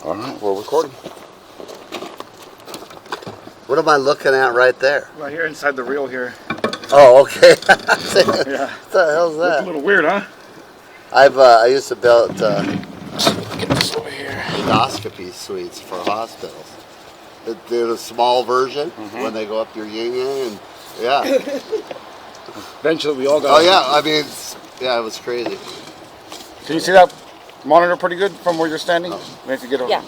All right, we're recording. What am I looking at right there? Right here inside the reel here. Oh, okay. Yeah. What the hell's Looks that? a little weird, huh? I used to build Get this over here. endoscopy suites for hospitals. They're the small version when they go up your yin yang and yeah. Eventually we all got. Oh yeah, I mean, yeah, it was crazy. Can you see that monitor pretty good from where you're standing? Maybe if you get over. Yeah.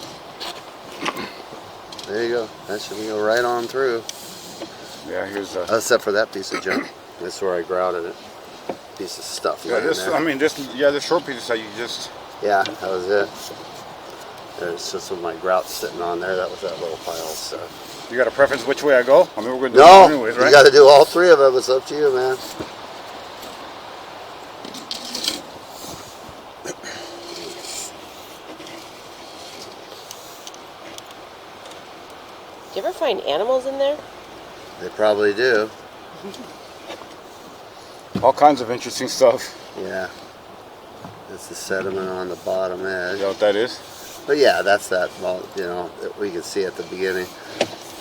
There you go. That should go right on through. Yeah, here's Except for that piece of junk. That's where I grouted it. Piece of stuff. yeah, laying this. there. I mean, this short piece that you just. Yeah, that was it. There's just with my grout sitting on there. That was that little pile of stuff. You got a preference which way I go? I mean, we're gonna do No, it anyways, right? you got to do all three of them. It's up to you, man. Do you ever find animals in there? They probably do. All kinds of interesting stuff. Yeah. That's the sediment on the bottom edge. You know what that is? But yeah, that's that. Well, you know, that we can see at the beginning.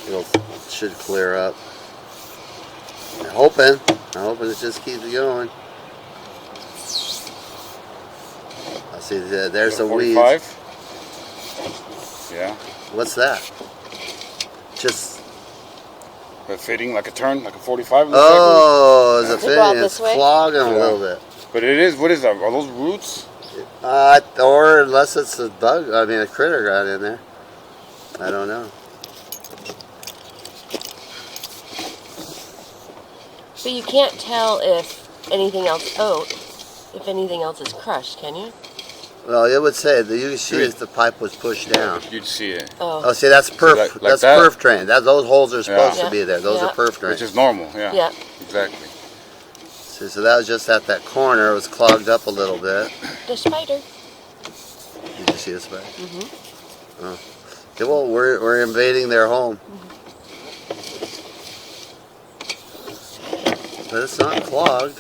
It should clear up. I'm hoping it just keeps going. I see there's the weeds. 45. Yeah. What's that? Just A fitting, like a turn, like a 45. oh, it's a Does it go out thing. It's this way? clogging a Yeah. little bit. But it is. What is that? Are those roots? Or unless it's a bug. I mean, a critter got in there. I don't know. But you can't tell if anything else if anything else is crushed, can you? Well, it would say that you can see if the pipe was pushed down. You'd see it, Oh, see, that's perf. like that's that? perf drain. those holes are supposed Yeah. to be there. Those Yeah. are perf drains. which is normal. Yeah. Yeah. Exactly. See, so that was just at that corner. It was clogged up a little bit. The spider. Did you see this way? Mm-hmm. Oh. Okay, well, we're invading their home. But it's not clogged.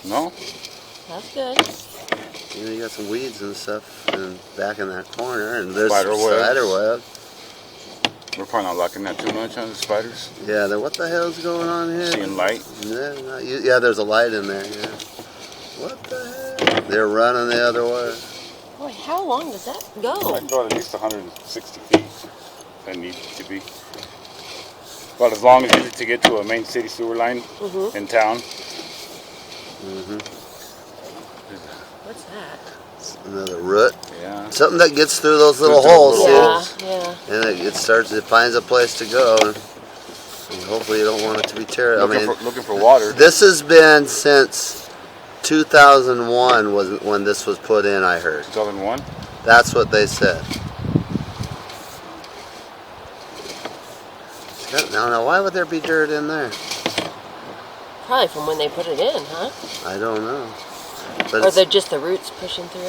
No. That's good. You know, you got some weeds and stuff back in that corner, and there's Spider some web. spider web. We're probably not liking that too much on the spiders. Yeah, what the hell's going on here? Seeing light. Yeah, there's a light in there. Yeah. What the hell? They're running the other way. Boy, how long does that I go? can go at least 160 feet if I need to be. But as long as you need to get to a main city sewer line in town. What's that? Another root. Yeah. Something that gets through those little Through the holes, little see? Yeah, yeah. And it finds a place to go. And hopefully you don't want it to be terrible. Looking for water. This has been since 2001 was when this was put in, I heard. 2001. That's what they said. Now, why would there be dirt in there? Probably from when they put it in, huh? I don't know. But Or it's, they're just the roots pushing through?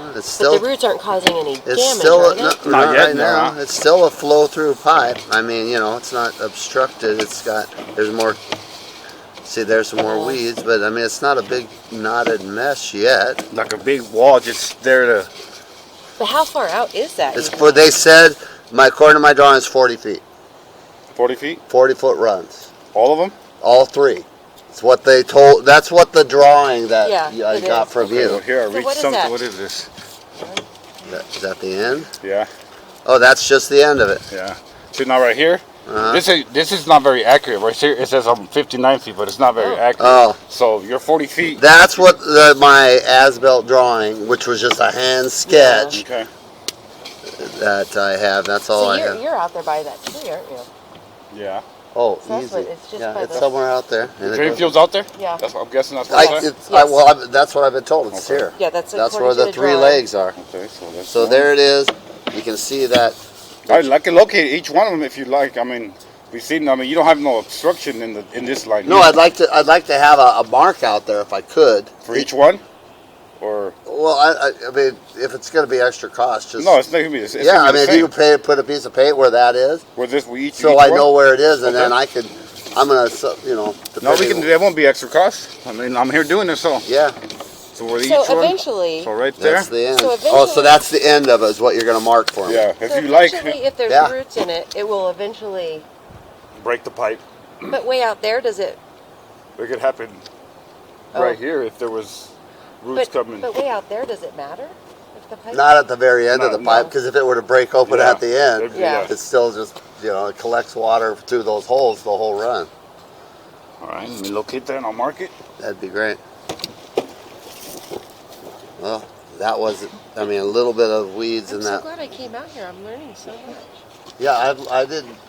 it's But still, the roots aren't causing any it's damage, still are they? not Not yet, right no, now. huh? It's still a flow-through pipe. I mean, you know, it's not obstructed. There's more. See, there's some more weeds, but I mean, it's not a big knotted mess yet. Like a big wall just there to. But how far out is that? They said, according to my drawing, it's 40 feet. 40 feet? 40-foot runs. All of them? All three. It's what they told. That's what the drawing that Yeah, I it got is. from Okay, well, you. here I So reached what is something. that? What is this? Is that the end? Yeah. Oh, that's just the end of it. Yeah. See now right here. Uh-huh. This is not very accurate. Right here it says I'm 59 feet, but it's not very accurate. Oh. So you're 40 feet. That's what my as-built drawing, which was just a hand sketch Okay. that I have. That's all So I have. you're out there by that tree, aren't you? Yeah. Oh, So that's easy. what- it's just yeah, by it's the- somewhere out there. And it Drain goes- field's out there? Yeah. That's what I'm guessing. That's what Yes. that's what I've been told. It's Okay. here. Yeah, that's That's according where to the the three drawing. legs are. Okay, so that's So one. there it is. You can see that. I can locate each one of them if you like. I mean, we've seen. I mean, you don't have no obstruction in this line. No, here. I'd like to have a mark out there if I could. For each one, or Well, I mean, if it's going to be extra cost, just no, it's not gonna be. It's yeah. gonna I be mean, the if you could put a piece of paint where that is, where this we each. so each I one? know where it is, and Okay. then I'm gonna, No, we can. depending- There won't be extra cost. I mean, I'm here doing this, so Yeah. So where each So one? eventually, So right there. That's the end. So Oh, eventually- so that's the end of it, is what you're going to mark for me. Yeah. If so you like, eventually, if there's Yeah. roots in it, it will eventually. break the pipe. But way out there, does it? It could happen Oh. right here if there was roots coming. But way out there, does it matter if the pipe? Not at the very end of No, the pipe, no. because if it were to break open Yeah. at the end, It'd be- Yeah. it still just, it collects water through those holes the whole run. All right. Let me locate that and I'll mark it. That'd be great. Well, that was, a little bit of weeds I'm in so that. glad I came out here. I'm learning so much. Yeah,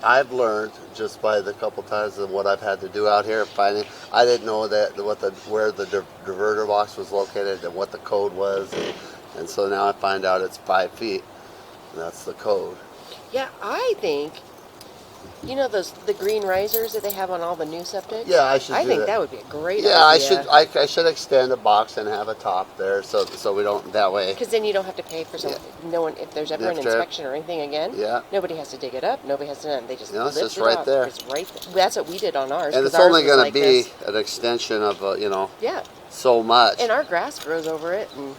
I've learned just by the couple times of what I've had to do out here finding. I didn't know where the diverter box was located and what the code was, and so now I find out it's 5 feet, and that's the code. Yeah, I think. You know the green risers that they have on all the new septic? Yeah, I should. I do think that. that would be a great Yeah, I idea. should. I should extend a box and have a top there, so we don't that way. Because then you don't have to pay for something. No one, if there's ever an Next trip. inspection or anything again, Yeah. nobody has to dig it up. Nobody has to. They just No, it's lift just it right up. there. It's right there. That's what we did on ours. And 'cause it's only ours was going to like be this. an extension of Yeah, so much. and our grass grows over it, and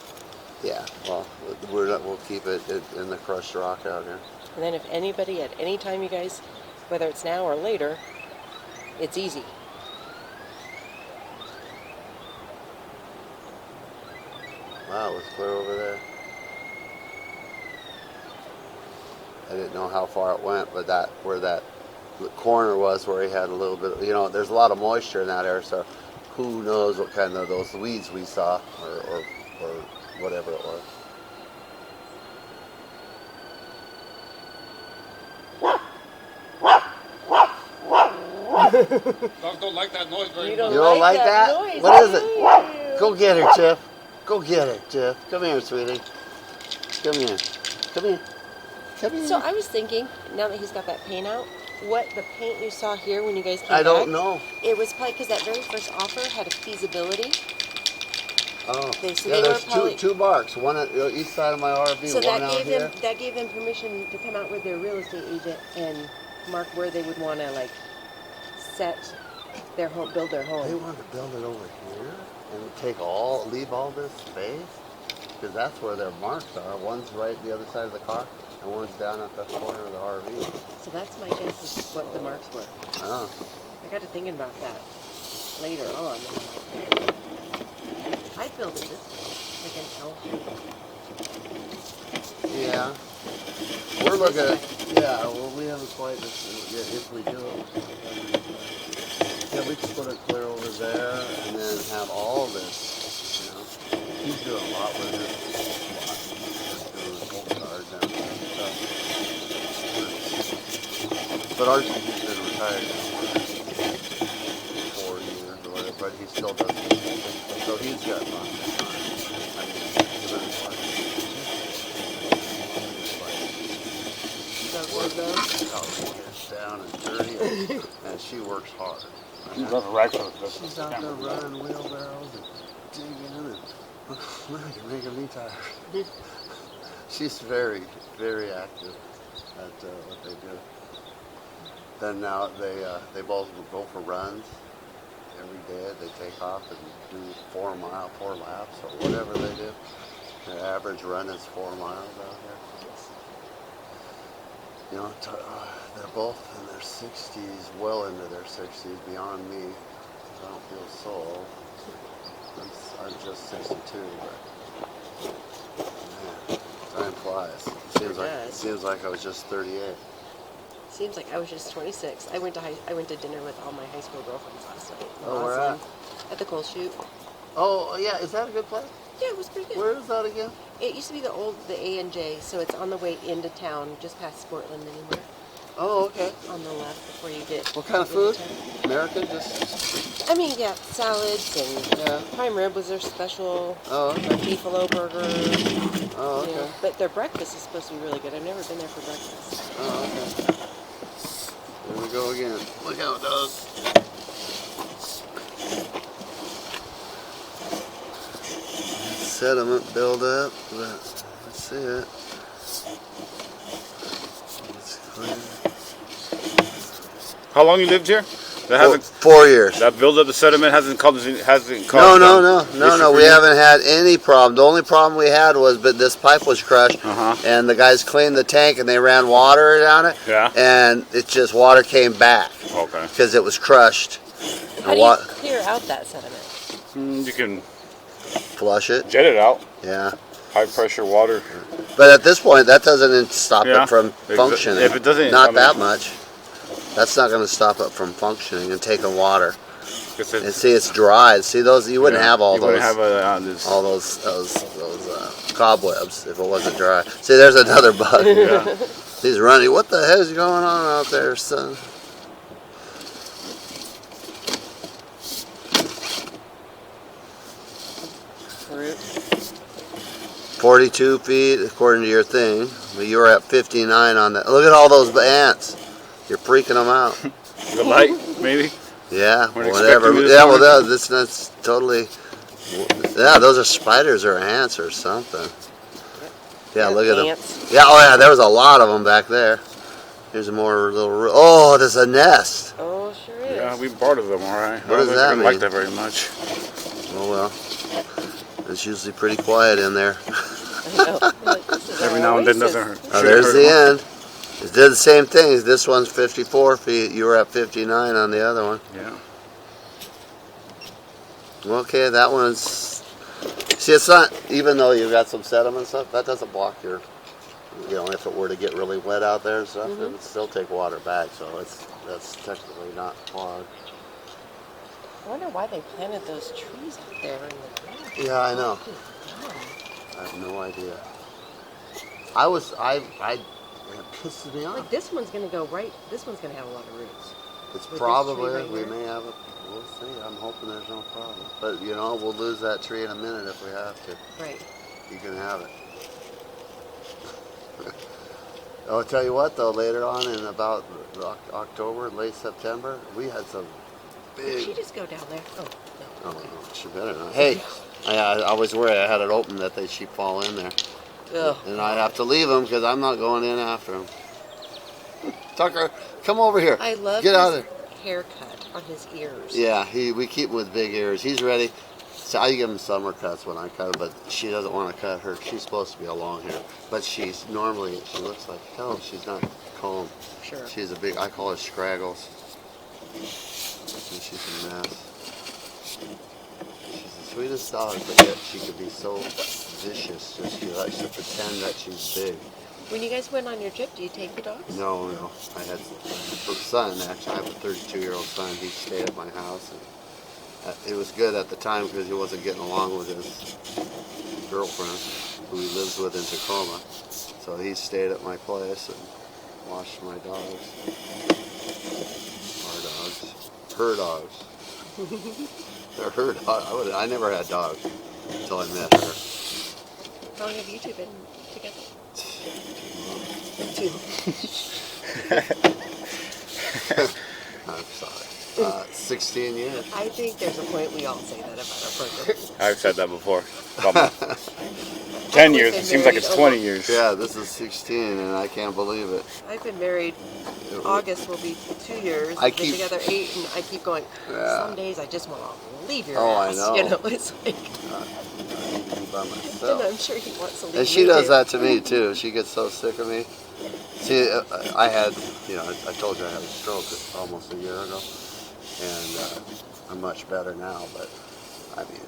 Yeah. Well, we'll keep it in the crushed rock out here. then if anybody at any time, you guys, whether it's now or later, it's easy. Wow, it was clear over there. I didn't know how far it went, but where that corner was, where he had a little bit, there's a lot of moisture in that area, so who knows what kind of those weeds we saw, or whatever it was. Dogs don't like that noise very You much. You don't like that? noise. What is it? I hate you. Go get her, Tiff. Go get it, Tiff. Come here, sweetie. Come here. Come here. Come here. So I was thinking, now that he's got that paint out, what the paint you saw here when you guys came I don't back, know. it was probably because that very first offer had a feasibility. Oh, So yeah. they were There's probably- two marks. One at each side of my RV. So one that out gave here. them permission to come out with their real estate agent and mark where they would want to set their home, build their They home. wanted to build it over here and leave all this space, because that's where their marks are. One's right the other side of the car, and one's down at the corner of the RV. So that's my guess is what the marks were. Oh, I got to thinking about that later on. I'd build it this way, like an L shape. yeah. We're looking at. Yeah. Well, we haven't quite. If we do. Yeah, we could put it clear over there, and then have all this. He's doing a lot with it. Doing the whole cars and stuff. But ours, he's been retired now for 4 years or whatever, but he still does this. So he's got lots of time. I mean, it's been out here down and dirty, and she works hard. She's running right for the She's out there running wheelbarrows and digging and look, you're making me tired. She's very, very active at what they do. Then now they both go for runs every day. They take off and do 4 laps or whatever they do. Their average run is 4 miles out here. They're both in their 60s, well into their 60s, beyond me. I don't feel so old. I'm just 62, but man, time flies. Seems like I was just 38. Seems like I was just 26. I went to dinner with all my high school girlfriends last night. Oh, where at? At the Coal Chute. Oh yeah, is that a good place? Yeah, it was pretty good. Where is that again? It used to be the A&J, so it's on the way into town, just past Portland anymore. Oh, okay. On the left before you get. What kind of into food? town. American, just I mean, yeah, salads and yeah. prime rib was their special. Oh, okay. Beefalo burger. Oh, You know, okay. but their breakfast is supposed to be really good. I've never been there for breakfast. Oh, okay. There we go again. Look how it does. Sediment build up, but let's see it. It's clear. How long you lived here? That hasn't. 4 years. That buildup of sediment hasn't caused. No. issue We for you? haven't had any problem. The only problem we had was, but this pipe was crushed, and the guys cleaned the tank and they ran water down it. Yeah. And it just water came back Okay. because it was crushed. How do you clear out that sediment? You can Flush it. jet it out. Yeah. High pressure water. But at this point, that doesn't stop Yeah. it from functioning. If it doesn't, not I mean- that much. That's not going to stop it from functioning and taking water. And see, it's dried. See those? You wouldn't have all you those. Wouldn't have this. All those cobwebs if it wasn't dry. See, there's another bug. Yeah. He's running. What the hell is going on out there, son? Fruit. 42 feet according to your thing, but you were at 59 on that. Look at all those ants. You're freaking them out. The light, maybe. Yeah, Weren't whatever. expecting me this Yeah, well, morning. that's totally. Yeah, those are spiders or ants or something. Yeah, look at them. Ants. Yeah, oh yeah, there was a lot of them back there. Here's more little. Oh, there's a nest. Oh, sure is. Yeah, we bartered them, all right. What I does don't that think I mean? like that very much. Oh well, it's usually pretty quiet in there. I know. Like, this is Every our now and then oasis. doesn't hurt. Oh, there's the end. It did the same thing. This one's 54 feet. You were at 59 on the other one. Yeah. Okay, that one's. See, it's not. Even though you've got some sediment and stuff, that doesn't block your. You know, if it were to get really wet out there and stuff, it would still take water back. So that's technically not clogged. I wonder why they planted those trees out there in the ground. Yeah, I know. I have no idea. It pisses me off. Like this one's gonna go right. This one's gonna have a lot of roots. It's With this probably, tree right we here? may have it, we'll see. I'm hoping there's no problem. But, you know, we'll lose that tree in a minute if we have to. Right. You can have it. I'll tell you what, though, later on in about October, late September, we had some Did she big... just go down there? Oh, no. Oh, no, she better not. Hey, I was worried I had it open that she'd fall in there. Ugh. And I'd have to leave them because I'm not going in after them. Tucker, come over here. I love Get out his of there. haircut on his ears. Yeah, we keep him with big ears. He's ready. So I give him summer cuts when I cut him, but she doesn't want to cut her. She's supposed to be a long hair, but she looks like hell. She's not combed. Sure. She's a big. I call her Scraggles. And she's a mess. She's the sweetest dog, but yet she could be so vicious. She likes to pretend that she's big. When you guys went on your trip, do you take the dogs? No. I had a son, actually. I have a 32-year-old son. He stayed at my house. And it was good at the time because he wasn't getting along with his girlfriend, who he lives with in Tacoma. So he stayed at my place and watched my dogs. Our dogs. Her dogs. They're her dogs. I never had dogs until I met her. How long have you two been together? I'm sorry. 16 years. I think there's a point we all say that about our program. I've said that before. About 10 years. It seems like it's 20 years. Yeah, this is 16 and I can't believe it. I've been married. August will be 2 years. I We've been keep- together 8, and I keep going. Yeah. Some days I just want to leave your Oh, I ass. know. You know, it's like, By and myself. I'm sure he wants to leave. And she me does too. that to me too. She gets so sick of me. See, I had, I told you I had a stroke almost a year ago, and I'm much better now. But I mean,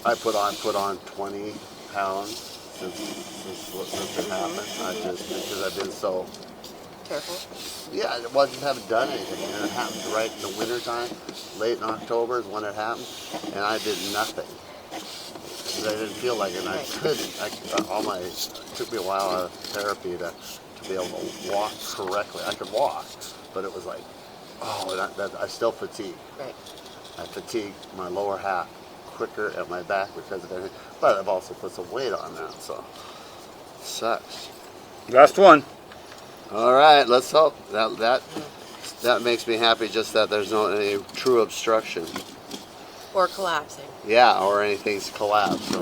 I put on 20 pounds since it happened. Because I've been so. Careful. Yeah, well, I just haven't done anything. And it happened right in the wintertime. Late in October is when it happened. And I did nothing. Because I didn't feel like it. And I couldn't. It took me a while of therapy to be able to walk correctly. I could walk, but it was like, I still fatigue. Right. I fatigue my lower half quicker at my back because of everything. But I've also put some weight on that, so it sucks. Last one. All right, let's hope that makes me happy. Just that there's no any true obstruction. Or collapsing. Yeah, or anything's collapsed.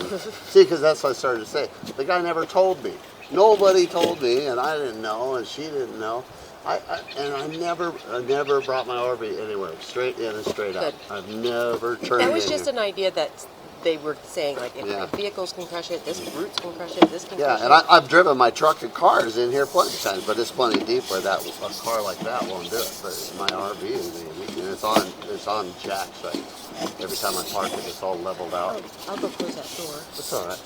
See, because that's what I started to say. The guy never told me. Nobody told me, and I didn't know, and she didn't know. I never brought my RV anywhere. Straight in and straight out. Good. I've never turned That was in just here. an idea that they were saying, like, if Yeah. vehicles can crush it, this roots can crush it, this can Yeah, crush and it. I've driven my truck and cars in here plenty of times, but it's plenty deep where that a car like that won't do it. But my RV is easy, and it's on jacks. Right? Every time I park it, it's all leveled out. I'll go close that door. It's all right.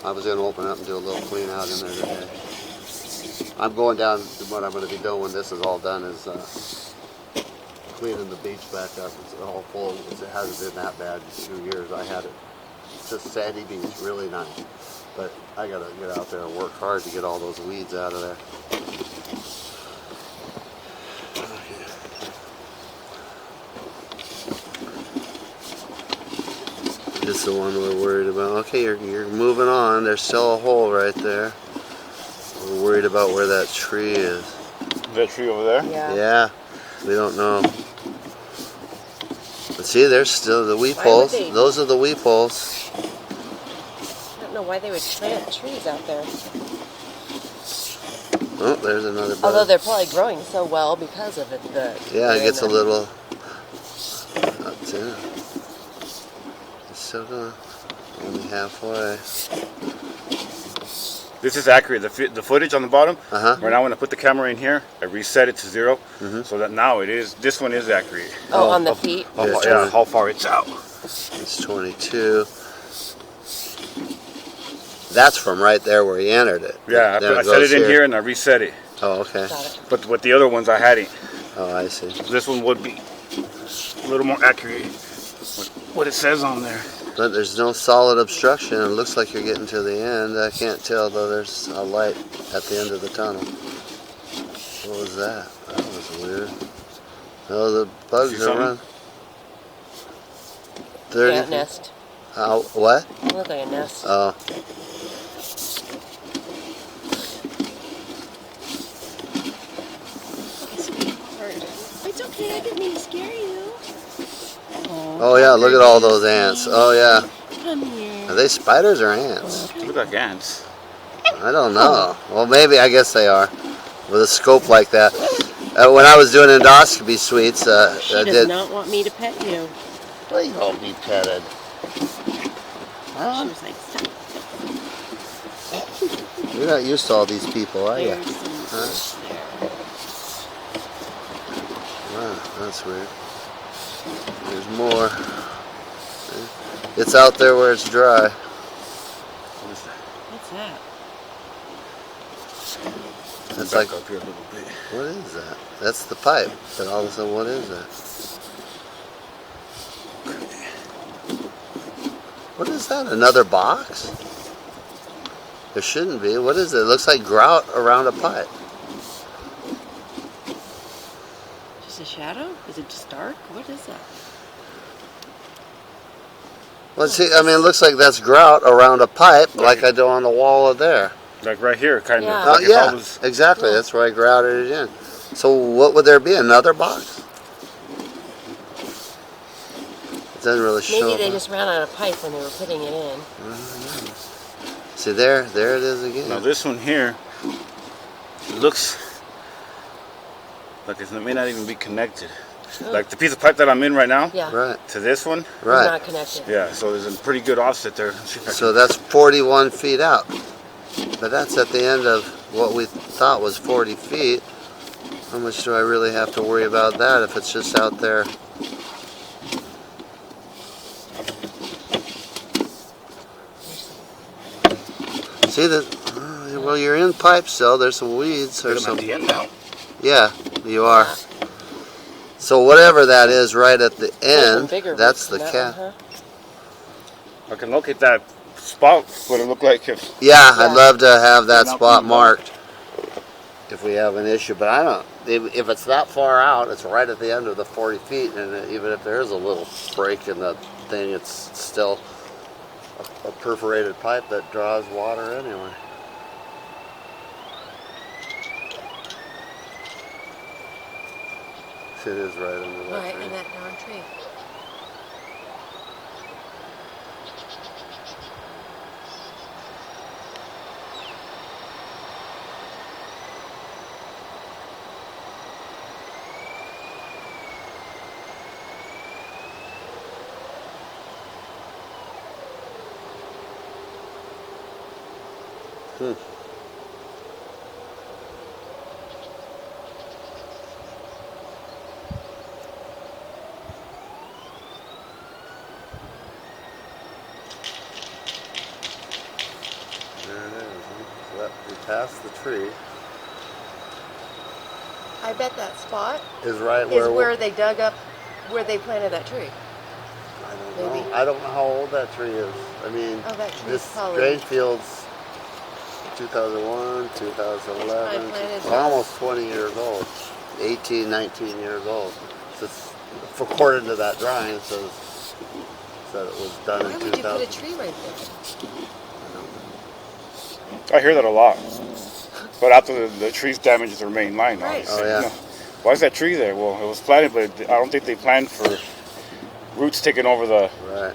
I was going to open up and do a little clean out in there today. I'm going down. What I'm going to be doing when this is all done is cleaning the beach back up. It's all full. It hasn't been that bad in 2 years. I had it just sandy beach, really nice. But I got to get out there and work hard to get all those weeds out of there. This is the one we're worried about. Okay, you're moving on. There's still a hole right there. We're worried about where that tree is. That tree over there? Yeah. Yeah, we don't know. But see, there's still the weep Why would holes. they? Those are the weep holes. I don't know why they would plant trees out there. Oh, there's another bug. Although they're probably growing so well because of it. Yeah, it gets a little. That's it. It's still going. Only halfway. This is accurate. The footage on the bottom. Uh-huh. Right now, when I put the camera in here, I reset it to 0, Mm-hmm. so that now it is. This one is accurate. Oh, on the feet? How Yeah, far, it's yeah, on. how far it's out. It's 22. That's from right there where he entered it. Yeah, Then I set goes it in here and I reset it. Oh, okay. Got it. But with the other ones, I hadn't. Oh, I see. This one would be a little more accurate. What it says on there. But there's no solid obstruction. It looks like you're getting to the end. I can't tell, though. There's a light at the end of the tunnel. What was that? That was weird. Oh, the bugs See are something? running. 30. Yeah, nest. Oh, what? It looked like a nest. Oh. It's okay, I didn't mean to scare you. Oh, yeah. Look at all those ants. Oh, yeah. Come here. Are they spiders or ants? Look like ants. I don't know. Well, maybe. I guess they are. With a scope like that. When I was doing endoscopy suites, She I does did. not want me to pet you. Please don't be petted. She was like, stop. You're not used to all these people, are you? There's some there. Wow, that's weird. There's more. It's out there where it's dry. What is that? What's that? That's Back like, up here a little bit. what is that? That's the pipe. But all of a sudden, what is that? What is that? Another box? There shouldn't be. What is it? It looks like grout around a pipe. Just a shadow? Is it just dark? What is that? Well, see, I mean, it looks like that's grout around a pipe, like I do on the wall of there. Like right here, kind Yeah. of. Oh, Like if I yeah, was- exactly. That's where I grouted it in. So what would there be? Another box? It doesn't really show. Maybe they up. just ran out of pipe when they were putting it in. See there it is again. Now this one here looks like it may not even be connected. Like the piece of pipe that I'm in right now Yeah. Right, to this one. It's right. not connected. Yeah, so there's a pretty good offset there. Let's see if I So that's 41 feet out. But that's at the end of what we thought was 40 feet. How much do I really have to worry about that if it's just out there? See that? Well, you're in pipe still. There's some weeds or can get 'em at something. the end now. Yeah, you are. So whatever that is right at the There's some end, bigger that's the roots than that cat. one, huh? I can locate that spot. What it looked like if Yeah, Yeah. I'd love to have that Not spot too marked if we have an issue. But I don't. If it's that far out, it's right at the end of the 40 feet, and even if there is a little break in the thing, it's still a perforated pipe that draws water anyway. It is right under that Right, tree. in that darn tree. Hmm. There it is. Huh? Yep, we passed the tree. I bet that spot Is right is where where they dug up, where they planted that tree. I don't maybe. know. I don't know how old that tree is. I mean, Oh, that tree's this probably- drain field's 2001, 2011. I planted It's this. almost 20 years old. 18, 19 years old. So it's, according to that drawing, it says that it was done Why in would you put a 2000. tree right there? I hear that a lot. But after the trees damages their main line, Right. obviously. Oh, yeah. You know, why is that tree there? Well, it was planted, but I don't think they planned for roots taking over the. Right.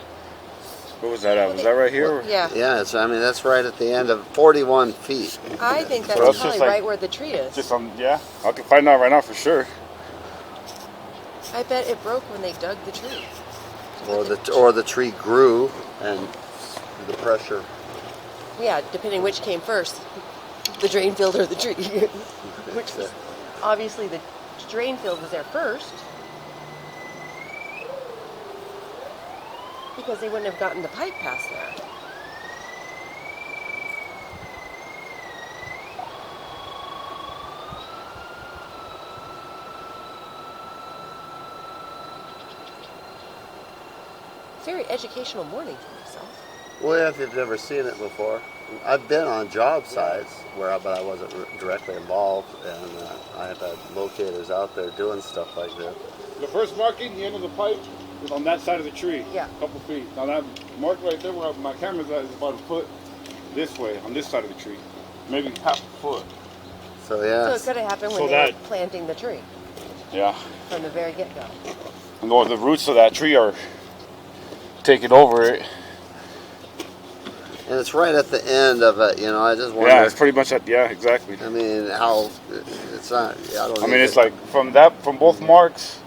What was that at? Was that right here? or- Yeah. Yeah, it's, I mean, that's right at the end of 41 feet. I think that's So that's probably just like- right where the tree is. Just yeah, I can find out right now for sure. I bet it broke when they dug the tree. Or the tree grew and the pressure. Yeah, depending which came first, the drain field or the tree. Which was obviously the drain field was there first, because they wouldn't have gotten the pipe past there. Very educational morning for myself. Well, if you've never seen it before, I've been on job sites but I wasn't directly involved, and I have had locators out there doing stuff like this. The first marking, the end of the pipe, is on that side of the tree. Yeah. A couple feet. Now that mark right there where my camera's at is about a foot this way, on this side of the tree. Maybe half a foot. So yeah, So it could have happened when So they that- were planting the tree Yeah. from the very get-go. And the roots of that tree are taking over it. and it's right at the end of it. You know, I just wonder. Yeah, it's pretty much at, yeah, exactly. I mean, how it's not. I don't. I mean, think it's like from both marks,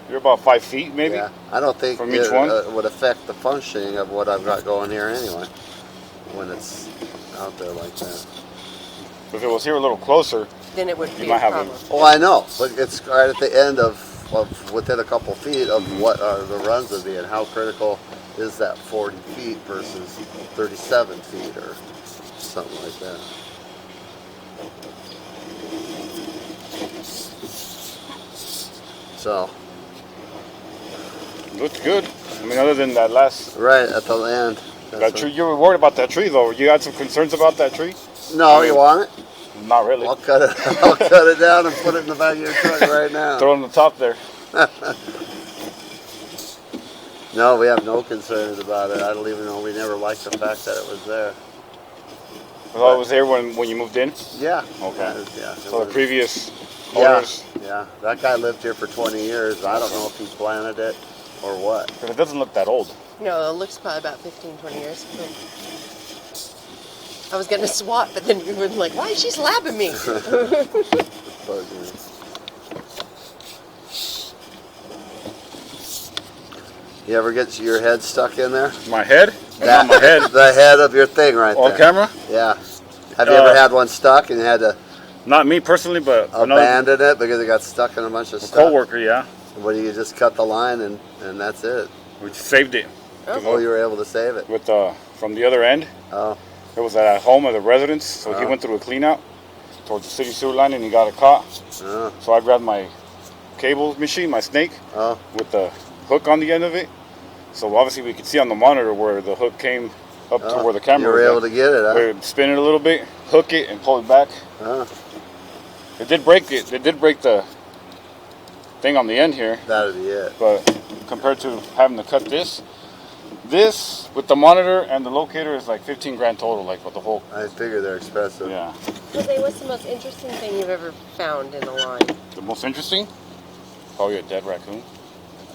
you're about 5 feet maybe. Yeah, I don't think From it each one? would affect the functioning of what I've got going here anyway. When it's out there like that. If it was here a little closer, Then it would You be might a have problem. Oh, I know, but it's right at the end of within a couple feet of what are the runs would be, and how critical is that 40 feet versus 37 feet or something like that. So, looks good. I mean, other than that last right at the end. that tree, you were worried about that tree though. You had some concerns about that tree? No, you want it? Not really. I'll cut it. I'll cut it down and put it in the back of your truck right now. Throw it on the top there. No, we have no concerns about it. I don't even know. We never liked the fact that it was there. Oh, it was there when you moved in. Yeah. Okay. Yeah. it So the was- previous Yeah. owners, Yeah. That guy lived here for 20 years. I don't know if he planted it or what. because it doesn't look that old. No, it looks probably about 15, 20 years. I was going to swat, but then you were like, why is she slapping me? But, you ever get your head stuck in there? My head? Not my head. The head of your thing right On there. camera? Yeah. Have you ever had one stuck and you had to Not me personally, but another abandon it because it got stuck in a bunch of stuff? coworker. Yeah, What do you just cut the line and that's it? we saved it. Oh, you were able to save it. With from the other end. Oh, It was at home of the residence, so he Oh. went through a clean out towards the city sewer line, and he got a caught. oh, So I grabbed my cable machine, my snake, oh. with the hook on the end of it. So obviously we could see on the monitor where the hook came up to where the camera You were was able at. to get it, huh? We'd spin it a little bit, hook it, and pull it back. Oh, It did break it. It did break the thing on the end here, that'd be it. but compared to having to cut this with the monitor and the locator is like 15 grand total, like with the whole. I figure they're expensive. Yeah. Jose, what's the most interesting thing you've ever found in the line? The most interesting? Probably a dead raccoon.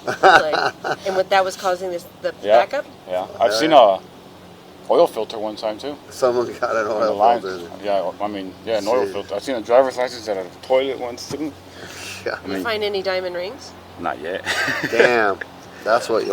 Like, and what that was causing the Yeah. backup? Yeah. I've seen a oil filter one time too. Someone got an On the oil line. filter. Yeah, I mean, yeah, an oil See. filter. I've seen a driver's license at a toilet once too. Yeah. I mean, Find any diamond rings? not yet. Damn. That's what you